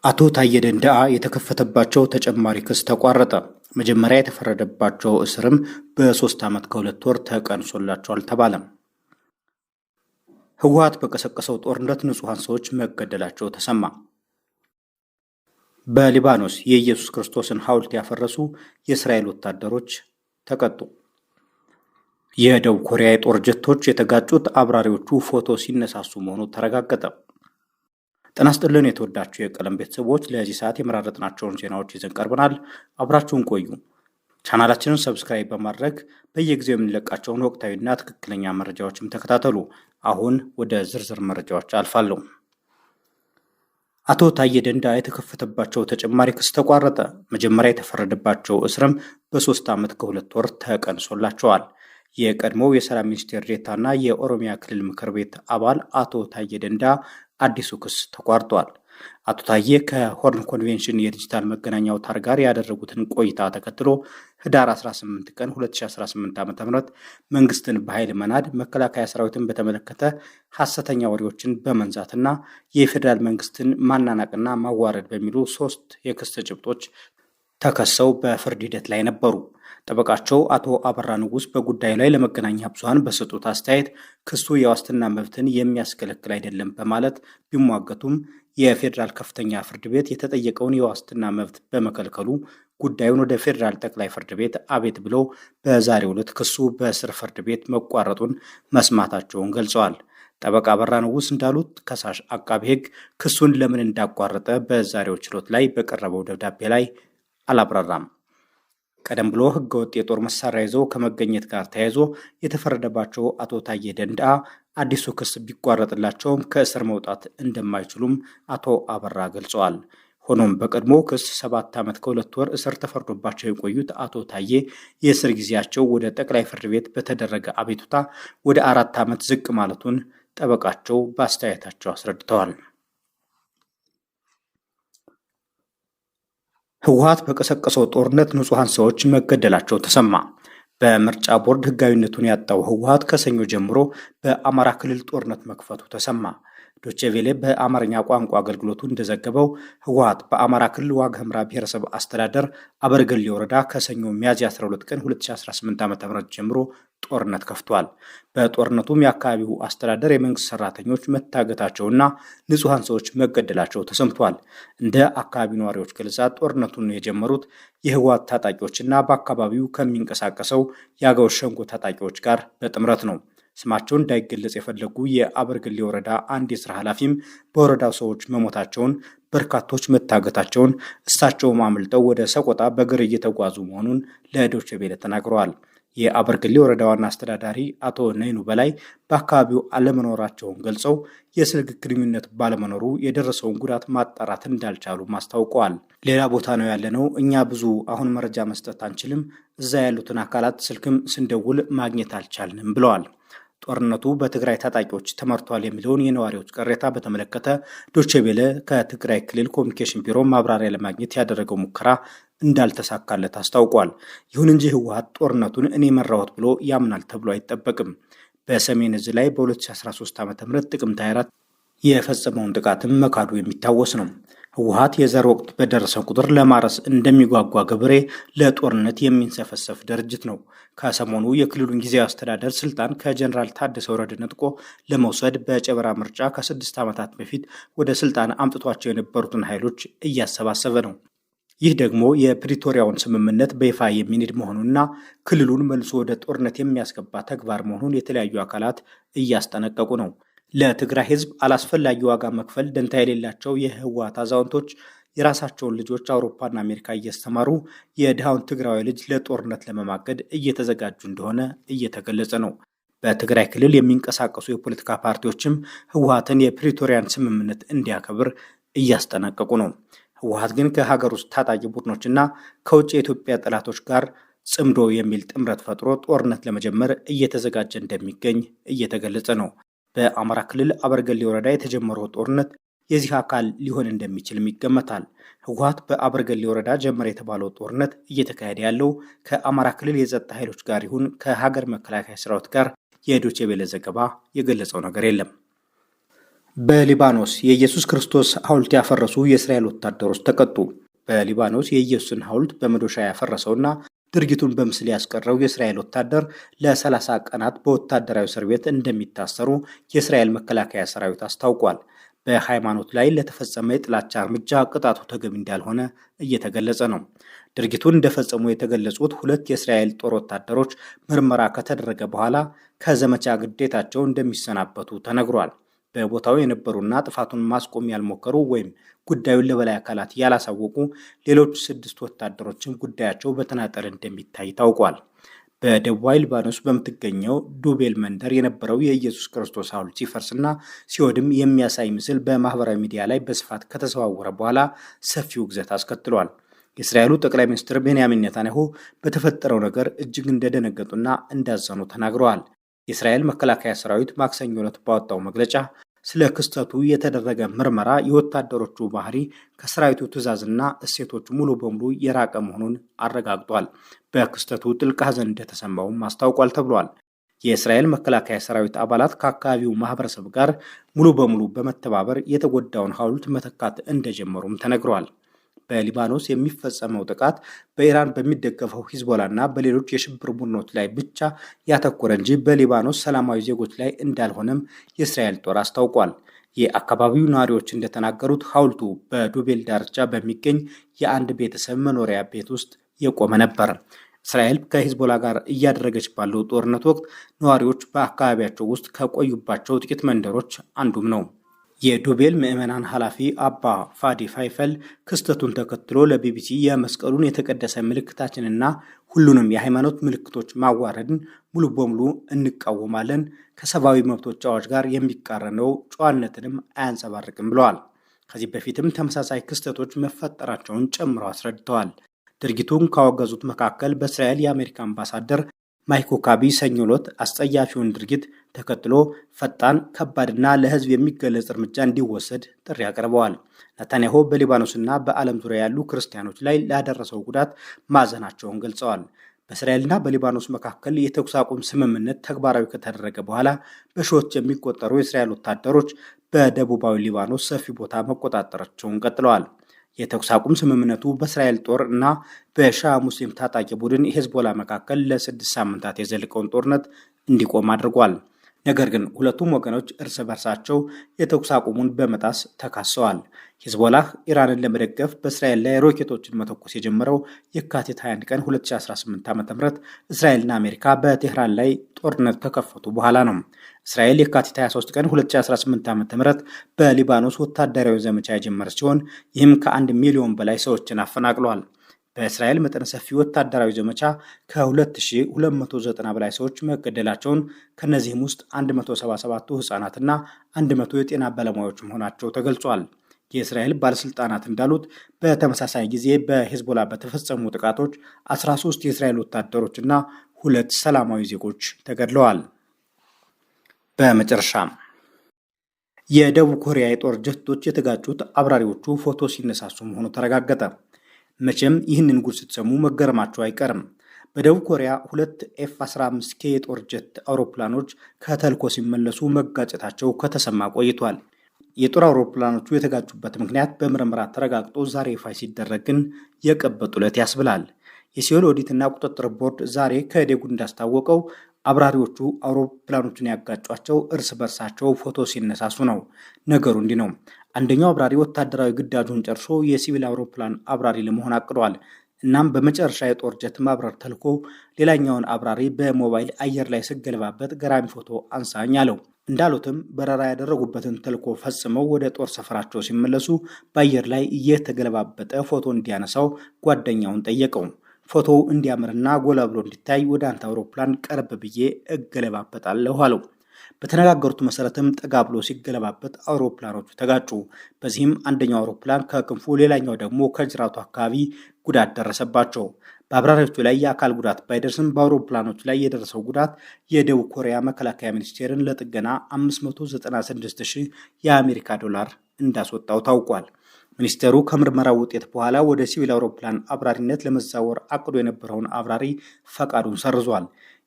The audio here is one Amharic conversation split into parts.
አቶ ታዬ ደንደዓ የተከፈተባቸው ተጨማሪ ክስ ተቋረጠ። መጀመሪያ የተፈረደባቸው እስርም በ3 ዓመት ከ2 ወር ተቀንሶላቸዋል ተባለም። ህወሓት በቀሰቀሰው ጦርነት ንጹሐን ሰዎች መገደላቸው ተሰማ። በሊባኖስ የኢየሱስ ክርስቶስን ሐውልት ያፈረሱ የእስራኤል ወታደሮች ተቀጡ። የደቡብ ኮሪያ የጦር ጀቶች የተጋጩት አብራሪዎቹ ፎቶ ሲነሳሱ መሆኑ ተረጋገጠ። ጤና ይስጥልን የተወዳችሁ የቀለም ቤተሰቦች፣ ለዚህ ሰዓት የመራረጥናቸውን ዜናዎች ይዘን ቀርበናል። አብራችሁን ቆዩ። ቻናላችንን ሰብስክራይብ በማድረግ በየጊዜው የምንለቃቸውን ወቅታዊና ትክክለኛ መረጃዎችም ተከታተሉ። አሁን ወደ ዝርዝር መረጃዎች አልፋለሁ። አቶ ታዬ ደንደዓ የተከፈተባቸው ተጨማሪ ክስ ተቋረጠ። መጀመሪያ የተፈረደባቸው እስርም በ3 ዓመት ከ2 ወር ተቀንሶላቸዋል። የቀድሞው የሰላም ሚኒስቴር ዴኤታና የኦሮሚያ ክልል ምክር ቤት አባል አቶ ታዬ ደንደዓ አዲሱ ክስ ተቋርጧል። አቶ ታዬ ከሆርን ኮንቬንሽን የዲጂታል መገናኛ አውታር ጋር ያደረጉትን ቆይታ ተከትሎ ህዳር 18 ቀን 2018 ዓ.ም መንግስትን በኃይል መናድ፣ መከላከያ ሰራዊትን በተመለከተ ሐሰተኛ ወሬዎችን በመንዛትና የፌዴራል መንግስትን ማናናቅና ማዋረድ በሚሉ 3 የክስ ጭብጦች ተከሰው በፍርድ ሂደት ላይ ነበሩ። ጠበቃቸው አቶ አበራ ንጉስ በጉዳዩ ላይ ለመገናኛ ብዙሃን በሰጡት አስተያየት ክሱ የዋስትና መብትን የሚያስከለክል አይደለም በማለት ቢሟገቱም የፌዴራል ከፍተኛ ፍርድ ቤት የተጠየቀውን የዋስትና መብት በመከልከሉ ጉዳዩን ወደ ፌዴራል ጠቅላይ ፍርድ ቤት አቤት ብሎ በዛሬው ዕለት ክሱ በስር ፍርድ ቤት መቋረጡን መስማታቸውን ገልጸዋል። ጠበቃ አበራ ንጉስ እንዳሉት ከሳሽ አቃቤ ሕግ ክሱን ለምን እንዳቋረጠ በዛሬው ችሎት ላይ በቀረበው ደብዳቤ ላይ አላብራራም። ቀደም ብሎ ህገወጥ የጦር መሳሪያ ይዘው ከመገኘት ጋር ተያይዞ የተፈረደባቸው አቶ ታዬ ደንደዓ አዲሱ ክስ ቢቋረጥላቸውም ከእስር መውጣት እንደማይችሉም አቶ አበራ ገልጸዋል። ሆኖም በቀድሞ ክስ 7 ዓመት ከ2 ወር እስር ተፈርዶባቸው የቆዩት አቶ ታዬ የእስር ጊዜያቸው ወደ ጠቅላይ ፍርድ ቤት በተደረገ አቤቱታ ወደ 4 ዓመት ዝቅ ማለቱን ጠበቃቸው በአስተያየታቸው አስረድተዋል። ህወሓት በቀሰቀሰው ጦርነት ንጹሐን ሰዎች መገደላቸው ተሰማ። በምርጫ ቦርድ ህጋዊነቱን ያጣው ህወሓት ከሰኞ ጀምሮ በአማራ ክልል ጦርነት መክፈቱ ተሰማ። ዶቼ ቬለ በአማርኛ ቋንቋ አገልግሎቱ እንደዘገበው ህወሓት በአማራ ክልል ዋግ ኽምራ ብሔረሰብ አስተዳደር አበርገሌ ወረዳ ከሰኞ ሚያዝያ 12 ቀን 2018 ዓ.ም ጀምሮ ጦርነት ከፍቷል። በጦርነቱም የአካባቢው አስተዳደር የመንግስት ሰራተኞች መታገታቸውና ንጹሐን ሰዎች መገደላቸው ተሰምቷል። እንደ አካባቢ ነዋሪዎች ገለጻ ጦርነቱን የጀመሩት የህወሓት ታጣቂዎችና በአካባቢው ከሚንቀሳቀሰው የአገው ሸንጎ ታጣቂዎች ጋር በጥምረት ነው። ስማቸው እንዳይገለጽ የፈለጉ የአበርገሌ ወረዳ አንድ የስራ ኃላፊም በወረዳው ሰዎች መሞታቸውን፣ በርካቶች መታገታቸውን፣ እሳቸውም አምልጠው ወደ ሰቆጣ በእግር እየተጓዙ መሆኑን ለዶይቼ ቬለ ተናግረዋል። የአበርገሌ ወረዳ ዋና አስተዳዳሪ አቶ ነይኑ በላይ በአካባቢው አለመኖራቸውን ገልጸው የስልክ ግንኙነት ባለመኖሩ የደረሰውን ጉዳት ማጣራት እንዳልቻሉ አስታውቀዋል። ሌላ ቦታ ነው ያለነው፣ እኛ ብዙ አሁን መረጃ መስጠት አንችልም፣ እዛ ያሉትን አካላት ስልክም ስንደውል ማግኘት አልቻልንም ብለዋል። ጦርነቱ በትግራይ ታጣቂዎች ተመርቷል የሚለውን የነዋሪዎች ቅሬታ በተመለከተ ዶይቼ ቬለ ከትግራይ ክልል ኮሚኒኬሽን ቢሮ ማብራሪያ ለማግኘት ያደረገው ሙከራ እንዳልተሳካለት አስታውቋል። ይሁን እንጂ ህወሓት ጦርነቱን እኔ መራሁት ብሎ ያምናል ተብሎ አይጠበቅም። በሰሜን እዝ ላይ በ2013 ዓ.ም ጥቅምት 24 የፈጸመውን ጥቃትም መካዱ የሚታወስ ነው። ህወሓት የዘር ወቅት በደረሰ ቁጥር ለማረስ እንደሚጓጓ ገበሬ ለጦርነት የሚንሰፈሰፍ ድርጅት ነው። ከሰሞኑ የክልሉን ጊዜያዊ አስተዳደር ስልጣን ከጀኔራል ታደሰ ወረደ ነጥቆ ለመውሰድ በጨበራ ምርጫ ከ6 ዓመታት በፊት ወደ ስልጣን አምጥቷቸው የነበሩትን ኃይሎች እያሰባሰበ ነው። ይህ ደግሞ የፕሪቶሪያውን ስምምነት በይፋ የሚንድ መሆኑንና ክልሉን መልሶ ወደ ጦርነት የሚያስገባ ተግባር መሆኑን የተለያዩ አካላት እያስጠነቀቁ ነው። ለትግራይ ህዝብ አላስፈላጊ ዋጋ መክፈል ደንታ የሌላቸው የህወሓት አዛውንቶች የራሳቸውን ልጆች አውሮፓና አሜሪካ እያስተማሩ የድሃውን ትግራዊ ልጅ ለጦርነት ለመማገድ እየተዘጋጁ እንደሆነ እየተገለጸ ነው። በትግራይ ክልል የሚንቀሳቀሱ የፖለቲካ ፓርቲዎችም ህወሓትን የፕሪቶሪያን ስምምነት እንዲያከብር እያስጠነቀቁ ነው። ህወሓት ግን ከሀገር ውስጥ ታጣቂ ቡድኖችና ከውጭ የኢትዮጵያ ጠላቶች ጋር ጽምዶ የሚል ጥምረት ፈጥሮ ጦርነት ለመጀመር እየተዘጋጀ እንደሚገኝ እየተገለጸ ነው። በአማራ ክልል አበርገሌ ወረዳ የተጀመረው ጦርነት የዚህ አካል ሊሆን እንደሚችልም ይገመታል። ህወሓት በአበርገሌ ወረዳ ጀመረ የተባለው ጦርነት እየተካሄደ ያለው ከአማራ ክልል የጸጥታ ኃይሎች ጋር ይሁን ከሀገር መከላከያ ሰራዊት ጋር የዶይቼ ቬለ ዘገባ የገለጸው ነገር የለም። በሊባኖስ የኢየሱስ ክርስቶስ ሐውልት ያፈረሱ የእስራኤል ወታደሮች ተቀጡ። በሊባኖስ የኢየሱስን ሐውልት በመዶሻ ያፈረሰውና ድርጊቱን በምስል ያስቀረው የእስራኤል ወታደር ለ30 ቀናት በወታደራዊ እስር ቤት እንደሚታሰሩ የእስራኤል መከላከያ ሰራዊት አስታውቋል። በሃይማኖት ላይ ለተፈጸመ የጥላቻ እርምጃ ቅጣቱ ተገቢ እንዳልሆነ እየተገለጸ ነው። ድርጊቱን እንደፈጸሙ የተገለጹት ሁለት የእስራኤል ጦር ወታደሮች ምርመራ ከተደረገ በኋላ ከዘመቻ ግዴታቸው እንደሚሰናበቱ ተነግሯል። በቦታው የነበሩና ጥፋቱን ማስቆም ያልሞከሩ ወይም ጉዳዩን ለበላይ አካላት ያላሳወቁ ሌሎች 6 ወታደሮችም ጉዳያቸው በተናጠል እንደሚታይ ታውቋል። በደቡባዊ ሊባኖስ በምትገኘው ዱቤል መንደር የነበረው የኢየሱስ ክርስቶስ ሐውልት ሲፈርስና ሲወድም የሚያሳይ ምስል በማህበራዊ ሚዲያ ላይ በስፋት ከተዘዋወረ በኋላ ሰፊ ውግዘት አስከትሏል። የእስራኤሉ ጠቅላይ ሚኒስትር ቤንያሚን ኔታንያሁ በተፈጠረው ነገር እጅግ እንደደነገጡና እንዳዘኑ ተናግረዋል። የእስራኤል መከላከያ ሰራዊት ማክሰኞ ዕለት ባወጣው መግለጫ ስለ ክስተቱ የተደረገ ምርመራ የወታደሮቹ ባህሪ ከሰራዊቱ ትዕዛዝና እሴቶች ሙሉ በሙሉ የራቀ መሆኑን አረጋግጧል። በክስተቱ ጥልቅ ሐዘን እንደተሰማውም አስታውቋል ተብሏል። የእስራኤል መከላከያ ሰራዊት አባላት ከአካባቢው ማህበረሰብ ጋር ሙሉ በሙሉ በመተባበር የተጎዳውን ሐውልት መተካት እንደጀመሩም ተነግሯል። በሊባኖስ የሚፈጸመው ጥቃት በኢራን በሚደገፈው ሂዝቦላና በሌሎች የሽብር ቡድኖች ላይ ብቻ ያተኮረ እንጂ በሊባኖስ ሰላማዊ ዜጎች ላይ እንዳልሆነም የእስራኤል ጦር አስታውቋል። የአካባቢው ነዋሪዎች እንደተናገሩት ሐውልቱ በዱቤል ዳርቻ በሚገኝ የአንድ ቤተሰብ መኖሪያ ቤት ውስጥ የቆመ ነበር። እስራኤል ከሂዝቦላ ጋር እያደረገች ባለው ጦርነት ወቅት ነዋሪዎች በአካባቢያቸው ውስጥ ከቆዩባቸው ጥቂት መንደሮች አንዱም ነው። የዱቤል ምዕመናን ኃላፊ አባ ፋዲ ፋይፈል ክስተቱን ተከትሎ ለቢቢሲ የመስቀሉን የተቀደሰ ምልክታችንና ሁሉንም የሃይማኖት ምልክቶች ማዋረድን ሙሉ በሙሉ እንቃወማለን፣ ከሰብአዊ መብቶች አዋጅ ጋር የሚቃረነው ጨዋነትንም አያንጸባርቅም ብለዋል። ከዚህ በፊትም ተመሳሳይ ክስተቶች መፈጠራቸውን ጨምረው አስረድተዋል። ድርጊቱን ካወገዙት መካከል በእስራኤል የአሜሪካ አምባሳደር ማይክ ሁካቢ ሰኞ ዕለት አስጸያፊውን ድርጊት ተከትሎ ፈጣን፣ ከባድና ለሕዝብ የሚገለጽ እርምጃ እንዲወሰድ ጥሪ አቅርበዋል። ኔታንያሁ በሊባኖስና በዓለም ዙሪያ ያሉ ክርስቲያኖች ላይ ላደረሰው ጉዳት ማዘናቸውን ገልጸዋል። በእስራኤልና በሊባኖስ መካከል የተኩስ አቁም ስምምነት ተግባራዊ ከተደረገ በኋላ በሺዎች የሚቆጠሩ የእስራኤል ወታደሮች በደቡባዊ ሊባኖስ ሰፊ ቦታ መቆጣጠራቸውን ቀጥለዋል። የተኩስ አቁም ስምምነቱ በእስራኤል ጦር እና በሺዓ ሙስሊም ታጣቂ ቡድን ሂዝቦላ መካከል ለ6 ሳምንታት የዘለቀውን ጦርነት እንዲቆም አድርጓል። ነገር ግን ሁለቱም ወገኖች እርስ በርሳቸው የተኩስ አቁሙን በመጣስ ተካሰዋል። ሂዝቦላህ ኢራንን ለመደገፍ በእስራኤል ላይ ሮኬቶችን መተኮስ የጀመረው የካቲት 21 ቀን 2018 ዓ.ም እስራኤልና አሜሪካ በቴህራን ላይ ጦርነት ከከፈቱ በኋላ ነው። እስራኤል የካቲት 23 ቀን 2018 ዓ.ም በሊባኖስ ወታደራዊ ዘመቻ የጀመረ ሲሆን ይህም ከ1 ሚሊዮን በላይ ሰዎችን አፈናቅሏል። በእስራኤል መጠነ ሰፊ ወታደራዊ ዘመቻ ከ2290 በላይ ሰዎች መገደላቸውን ከነዚህም ውስጥ 177ቱ ህጻናትና 100 የጤና ባለሙያዎች መሆናቸው ተገልጿል። የእስራኤል ባለስልጣናት እንዳሉት በተመሳሳይ ጊዜ በሂዝቦላ በተፈጸሙ ጥቃቶች 13 የእስራኤል ወታደሮችና 2 ሰላማዊ ዜጎች ተገድለዋል። በመጨረሻም የደቡብ ኮሪያ የጦር ጀቶች የተጋጩት አብራሪዎቹ ፎቶ ሲነሳሱ መሆኑ ተረጋገጠ። መቼም ይህንን ጉድ ስትሰሙ መገረማቸው አይቀርም። በደቡብ ኮሪያ 2 F-15K የጦር ጀት አውሮፕላኖች ከተልኮ ሲመለሱ መጋጨታቸው ከተሰማ ቆይቷል። የጦር አውሮፕላኖቹ የተጋጩበት ምክንያት በምርመራ ተረጋግጦ ዛሬ ይፋ ሲደረግ ግን የቀበጡ ዕለት ያስብላል። የሲኦል ኦዲትና ቁጥጥር ቦርድ ዛሬ ከዴጉ እንዳስታወቀው አብራሪዎቹ አውሮፕላኖቹን ያጋጯቸው እርስ በርሳቸው ፎቶ ሲነሳሱ ነው። ነገሩ እንዲህ ነው። አንደኛው አብራሪ ወታደራዊ ግዳጁን ጨርሶ የሲቪል አውሮፕላን አብራሪ ለመሆን አቅዷል። እናም በመጨረሻ የጦር ጀት ማብረር ተልኮ ሌላኛውን አብራሪ በሞባይል አየር ላይ ስገለባበት ገራሚ ፎቶ አንሳኝ አለው። እንዳሉትም በረራ ያደረጉበትን ተልኮ ፈጽመው ወደ ጦር ሰፈራቸው ሲመለሱ በአየር ላይ እየተገለባበጠ ፎቶ እንዲያነሳው ጓደኛውን ጠየቀው። ፎቶው እንዲያምርና ጎላ ብሎ እንዲታይ ወደ አንተ አውሮፕላን ቀረብ ብዬ እገለባበጣለሁ አለው። በተነጋገሩት መሰረትም ጠጋ ብሎ ሲገለባበት አውሮፕላኖቹ ተጋጩ። በዚህም አንደኛው አውሮፕላን ከክንፉ ሌላኛው ደግሞ ከጅራቱ አካባቢ ጉዳት ደረሰባቸው። በአብራሪዎቹ ላይ የአካል ጉዳት ባይደርስም በአውሮፕላኖቹ ላይ የደረሰው ጉዳት የደቡብ ኮሪያ መከላከያ ሚኒስቴርን ለጥገና 596,000 የአሜሪካ ዶላር እንዳስወጣው ታውቋል። ሚኒስቴሩ ከምርመራው ውጤት በኋላ ወደ ሲቪል አውሮፕላን አብራሪነት ለመዛወር አቅዶ የነበረውን አብራሪ ፈቃዱን ሰርዟል።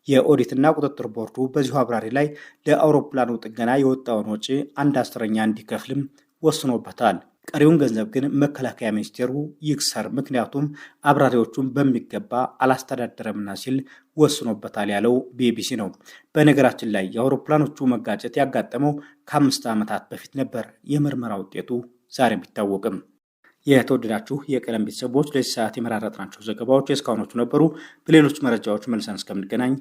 የኦዲትና ቁጥጥር ቦርዱ በዚሁ አብራሪ ላይ ለአውሮፕላኑ ጥገና የወጣውን ወጪ 1/10 እንዲከፍልም ወስኖበታል። ቀሪውን ገንዘብ ግን መከላከያ ሚኒስቴሩ ይክሰር፣ ምክንያቱም አብራሪዎቹን በሚገባ አላስተዳደረምና ሲል ወስኖበታል ያለው ቢቢሲ ነው። በነገራችን ላይ የአውሮፕላኖቹ መጋጨት ያጋጠመው ከ5 ዓመታት በፊት ነበር። የምርመራ ውጤቱ ዛሬም ቢታወቅም። የተወደዳችሁ የቀለም ቤተሰቦች ለዚህ ሰዓት የመራረጥናቸው ዘገባዎች እስካሁኖቹ ነበሩ። በሌሎች መረጃዎች መልሰን እስከምንገናኝ